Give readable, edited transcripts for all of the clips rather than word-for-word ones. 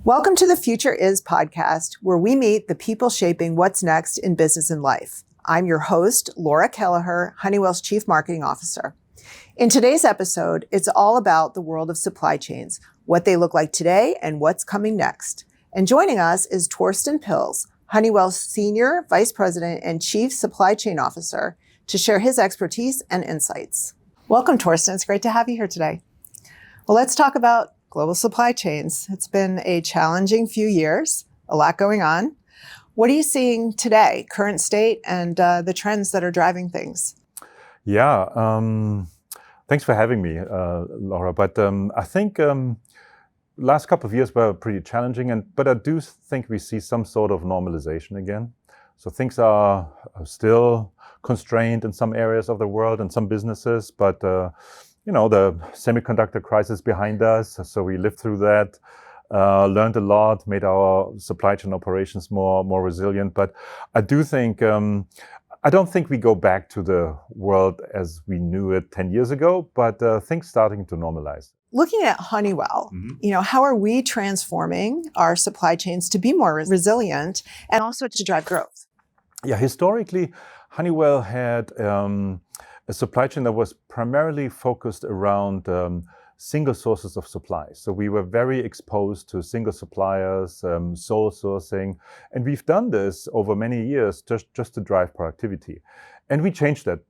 Welcome to the Future Is podcast, where we meet the people shaping what's next in business and life. I'm your host, Laura Kelleher, Honeywell's Chief Marketing Officer. In today's episode, it's all about the world of supply chains, what they look like today and what's coming next. And joining us is Torsten Pilz, Honeywell's Senior Vice President and Chief Supply Chain Officer, to share his expertise and insights. Welcome, Torsten. It's great to have you here today. Well, let's talk about global supply chains. It's been a challenging few years, a lot going on. What are you seeing today, current state, and the trends that are driving things? Yeah, thanks for having me, Laura. But I think last couple of years were pretty challenging, but I do think we see some sort of normalization again. So things are still constrained in some areas of the world and some businesses, but the semiconductor crisis behind us, so we lived through that, learned a lot, made our supply chain operations more resilient. But I do think, I don't think we go back to the world as we knew it 10 years ago, but things starting to normalize. Looking at Honeywell, how are we transforming our supply chains to be more resilient and also to drive growth? Yeah, historically, Honeywell had a supply chain that was primarily focused around single sources of supply. So we were very exposed to single suppliers, sole sourcing, and we've done this over many years just to drive productivity. And we changed that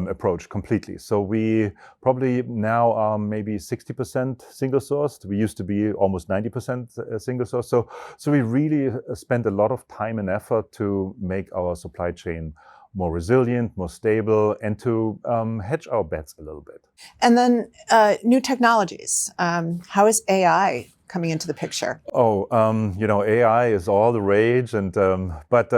approach completely. So we probably now are maybe 60% single sourced. We used to be almost 90% single source. So we really spent a lot of time and effort to make our supply chain more resilient, more stable, and to hedge our bets a little bit. And then new technologies. How is AI coming into the picture? AI is all the rage, and but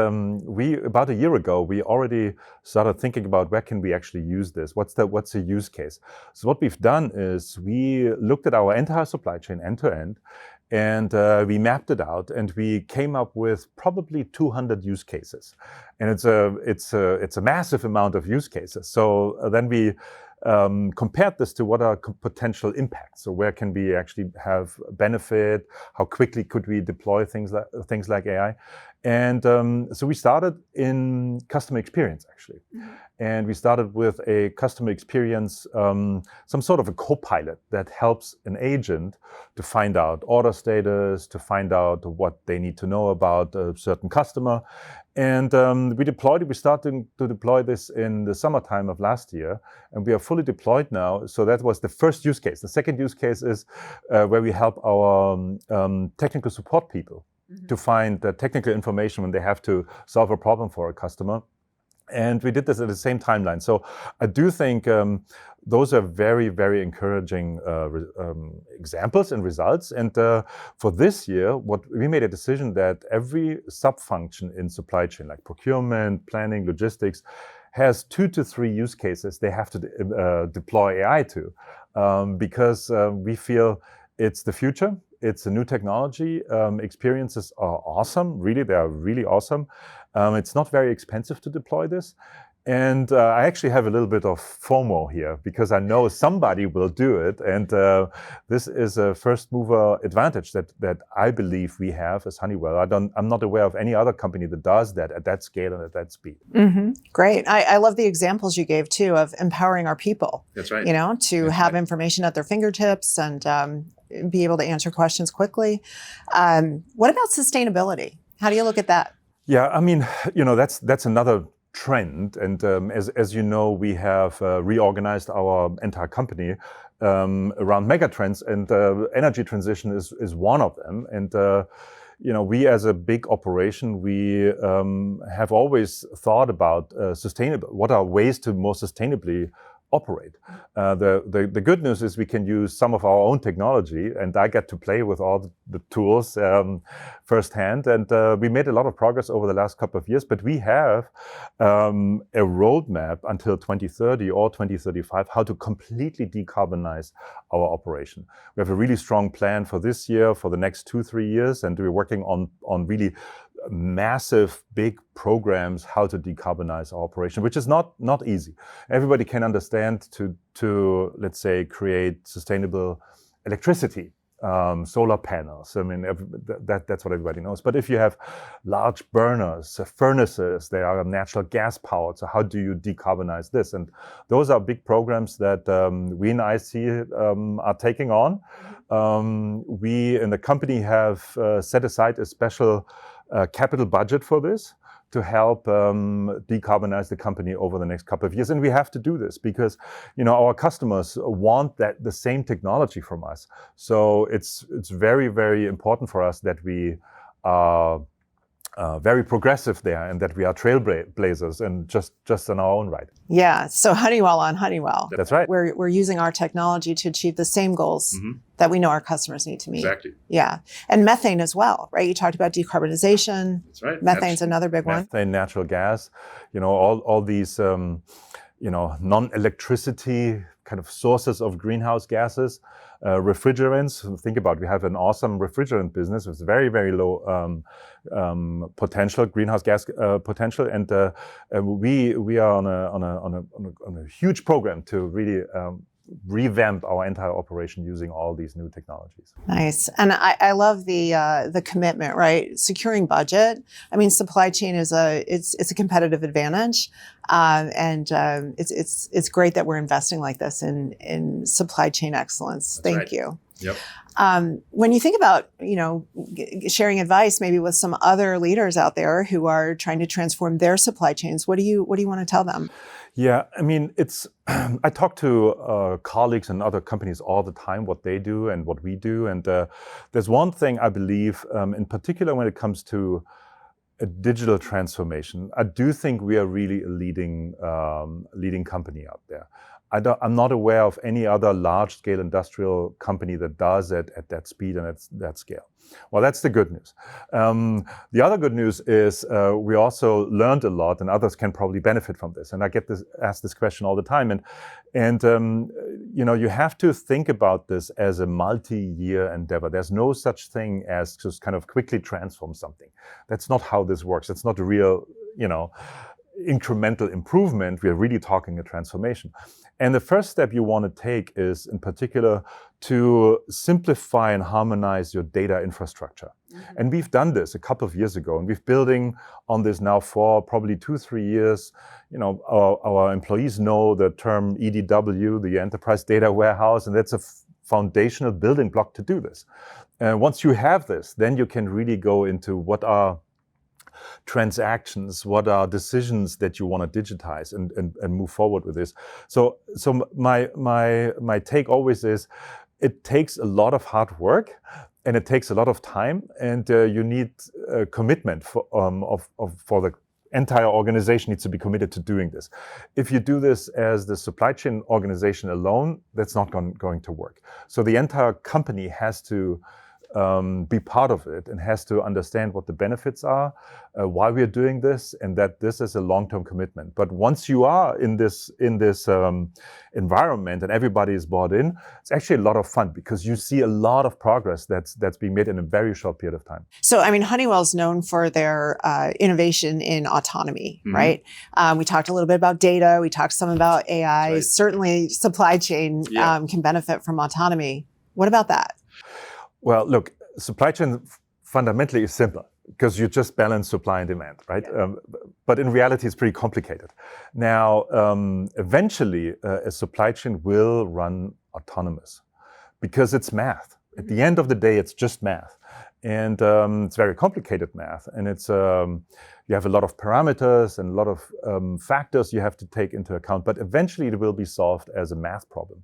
we about a year ago we already started thinking about where can we actually use this. What's the use case? So what we've done is we looked at our entire supply chain end to end. And we mapped it out, and we came up with probably 200 use cases, and it's a massive amount of use cases. So then we compared this to what are potential impacts. So where can we actually have benefit? How quickly could we deploy things like AI? And so we started in customer experience, actually. And we started with a customer experience, some sort of a co-pilot that helps an agent to find out order status, to find out what they need to know about a certain customer. And we started to deploy this in the summertime of last year, and we are fully deployed now. So that was the first use case. The second use case is where we help our technical support people to find the technical information when they have to solve a problem for a customer. And we did this at the same timeline. So I do think those are very, very encouraging examples and results. And for this year, we made a decision that every sub-function in supply chain, like procurement, planning, logistics, has 2 to 3 use cases they have to deploy AI to, because we feel it's the future. It's a new technology. Experiences are awesome. Really, they are really awesome. It's not very expensive to deploy this. And I actually have a little bit of FOMO here because I know somebody will do it. And this is a first mover advantage that I believe we have as Honeywell. I'm not aware of any other company that does that at that scale and at that speed. Great. I love the examples you gave too of empowering our people. That's right. To have information at their fingertips and be able to answer questions quickly. What about sustainability? How do you look at that? Yeah, I mean, that's another trend. And as you know, we have reorganized our entire company around megatrends, and energy transition is one of them. And we as a big operation, we have always thought about what are ways to more sustainably operate. The good news is we can use some of our own technology, and I get to play with all the tools firsthand. And we made a lot of progress over the last couple of years, but we have a roadmap until 2030 or 2035 how to completely decarbonize our operation. We have a really strong plan for this year, for the next 2-3 years, and we're working on really massive, big programs how to decarbonize our operation, which is not easy. Everybody can understand to let's say create sustainable electricity solar panels. I mean, that's what everybody knows. But if you have large burners, furnaces, they are natural gas powered. So how do you decarbonize this? And those are big programs that we in IC are taking on. We in the company have set aside a special capital budget for this to help decarbonize the company over the next couple of years. And we have to do this because, our customers want the same technology from us. So it's very, very important for us that we are very progressive there and that we are trailblazers and just in our own right. Yeah. So Honeywell on Honeywell. That's right. We're using our technology to achieve the same goals that we know our customers need to meet. Exactly. Yeah. And methane as well, right? You talked about decarbonization. That's right. Methane's another big one. Methane, natural gas, all these, non-electricity kind of sources of greenhouse gases, refrigerants. Think about, we have an awesome refrigerant business with very, very low potential, greenhouse gas potential, and we are on a huge program to really revamp our entire operation using all these new technologies. Nice. And I love the commitment, right? Securing budget. I mean, supply chain is it's a competitive advantage. And it's great that we're investing like this in supply chain excellence. That's Thank right. you. Yep. When you think about, sharing advice maybe with some other leaders out there who are trying to transform their supply chains, what do you want to tell them? Yeah, I mean, I talk to colleagues in other companies all the time, what they do and what we do. And there's one thing I believe, in particular when it comes to a digital transformation, I do think we are really a leading company out there. I'm not aware of any other large-scale industrial company that does it at that speed and at that scale. Well, that's the good news. The other good news is we also learned a lot, and others can probably benefit from this. And I get asked this question all the time. And you have to think about this as a multi-year endeavor. There's no such thing as just kind of quickly transform something. That's not how this works. It's not a real, incremental improvement. We're really talking a transformation. And the first step you want to take is, in particular, to simplify and harmonize your data infrastructure. Mm-hmm. And we've done this a couple of years ago, and we've building on this now for probably 2-3 years. Our employees know the term EDW, the Enterprise Data Warehouse, and that's a foundational building block to do this. Once you have this, then you can really go into what are transactions, what are decisions that you want to digitize and move forward with this. So my take always is, it takes a lot of hard work and it takes a lot of time, and you need a commitment for the entire organization needs to be committed to doing this. If you do this as the supply chain organization alone, that's not going to work. So the entire company has to be part of it and has to understand what the benefits are, why we're doing this, and that this is a long-term commitment. But once you are in this environment and everybody is bought in, it's actually a lot of fun because you see a lot of progress that's being made in a very short period of time. So, I mean, Honeywell's known for their innovation in autonomy, right? We talked a little bit about data. We talked some about AI. Right. Certainly, supply chain can benefit from autonomy. What about that? Well, look, supply chain fundamentally is simple because you just balance supply and demand, right? Yeah. But in reality, it's pretty complicated. Now, eventually, a supply chain will run autonomous because it's math. At the end of the day, it's just math. And it's very complicated math. And it's you have a lot of parameters and a lot of factors you have to take into account. But eventually, it will be solved as a math problem.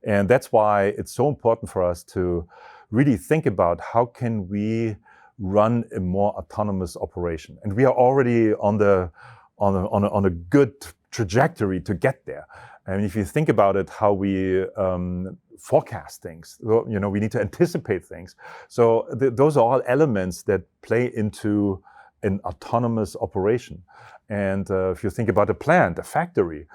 And that's why it's so important for us to really think about how can we run a more autonomous operation. And we are already on a good trajectory to get there. And if you think about it, how we forecast things, we need to anticipate things. So those are all elements that play into an autonomous operation. And if you think about a plant, a factory,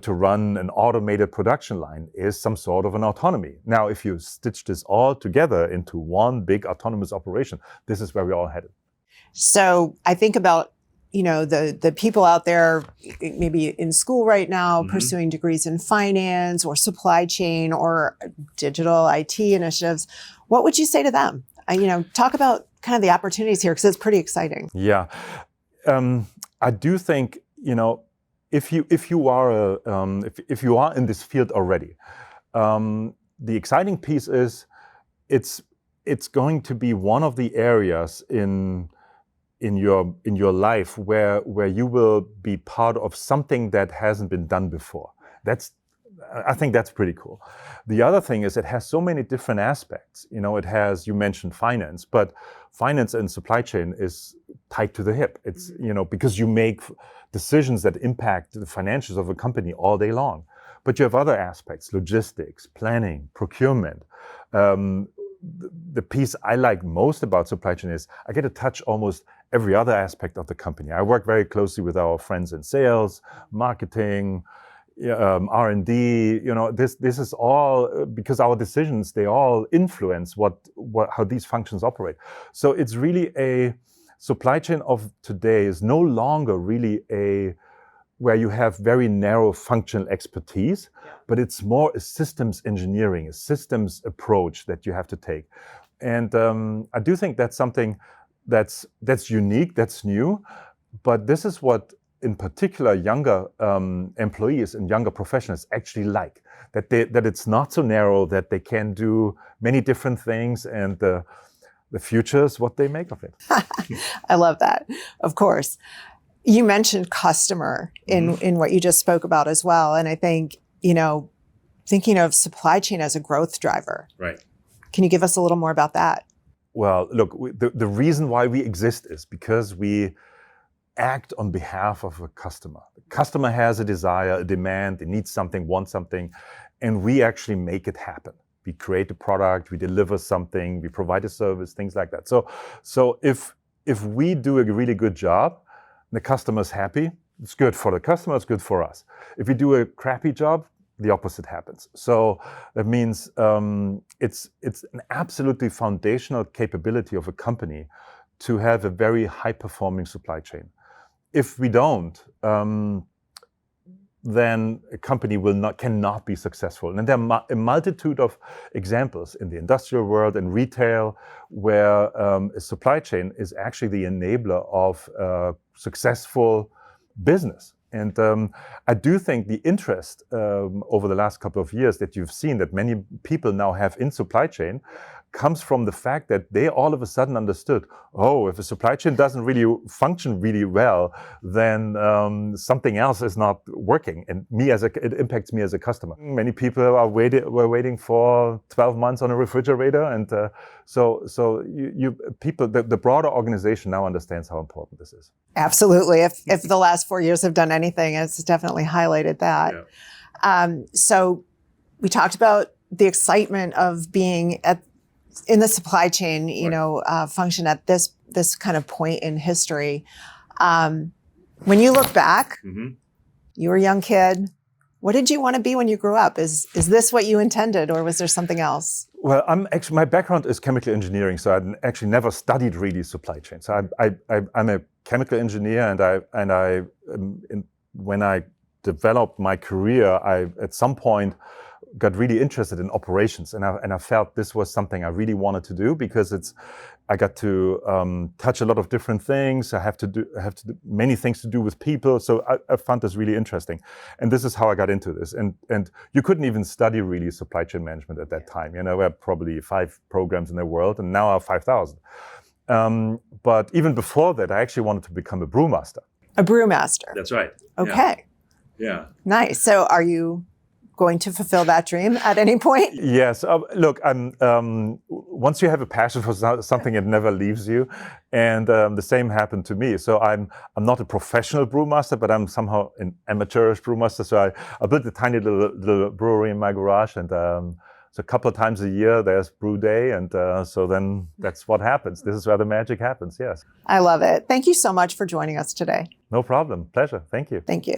to run an automated production line is some sort of an autonomy. Now, if you stitch this all together into one big autonomous operation, this is where we're all headed. So I think about, the people out there maybe in school right now pursuing degrees in finance or supply chain or digital IT initiatives. What would you say to them? Talk about kind of the opportunities here, because it's pretty exciting. Yeah, I do think, if you are in this field already, the exciting piece is it's going to be one of the areas in your life where you will be part of something that hasn't been done before. I think that's pretty cool. The other thing is it has so many different aspects. You mentioned finance, but finance and supply chain is tied to the hip. It's, because you make decisions that impact the financials of a company all day long. But you have other aspects: logistics, planning, procurement. The piece I like most about supply chain is I get to touch almost every other aspect of the company. I work very closely with our friends in sales, marketing, R&D. This is all because our decisions, they all influence how these functions operate. So it's really a supply chain of today is no longer really where you have very narrow functional expertise, but it's more a systems engineering, a systems approach that you have to take. And I do think that's something that's unique, that's new, but this is what, in particular, younger employees and younger professionals actually like, that it's not so narrow, that they can do many different things, and the future is what they make of it. I love that, of course. You mentioned customer in what you just spoke about as well. And I think, thinking of supply chain as a growth driver. Right. Can you give us a little more about that? Well, look, the reason why we exist is because we act on behalf of a customer. The customer has a desire, a demand, they need something, want something, and we actually make it happen. We create a product, we deliver something, we provide a service, things like that. So if we do a really good job, the customer's happy, it's good for the customer, it's good for us. If we do a crappy job, the opposite happens. So that means it's an absolutely foundational capability of a company to have a very high-performing supply chain. If we don't, then a company cannot be successful. And there are a multitude of examples in the industrial world and retail where a supply chain is actually the enabler of successful business. And I do think the interest over the last couple of years that you've seen that many people now have in supply chain comes from the fact that they all of a sudden understood, if a supply chain doesn't really function really well, then something else is not working, and it impacts me as a customer. Many people were waiting for 12 months on a refrigerator, and the broader organization now understands how important this is. Absolutely. If the last 4 years have done anything, it's definitely highlighted that. Yeah. So we talked about the excitement of being in the supply chain, function at this kind of point in history. When you look back, you were a young kid. What did you want to be when you grew up? Is this what you intended, or was there something else? Well, my background is chemical engineering, so I actually never studied really supply chain. So I'm a chemical engineer, when I developed my career, I at some point got really interested in operations, and I felt this was something I really wanted to do because I got to touch a lot of different things. I have to do many things to do with people, so I found this really interesting, and this is how I got into this. And you couldn't even study really supply chain management at that time. We had probably 5 programs in the world, and now I have 5,000. But even before that, I actually wanted to become a brewmaster. A brewmaster. That's right. Okay. Yeah. Nice. So are you going to fulfill that dream at any point? Yes. Look, once you have a passion for something, it never leaves you. And the same happened to me. So I'm not a professional brewmaster, but I'm somehow an amateurish brewmaster. So I built a tiny little brewery in my garage, and so a couple of times a year there's brew day, and so then that's what happens. This is where the magic happens. Yes. I love it. Thank you so much for joining us today. No problem. Pleasure. Thank you. Thank you.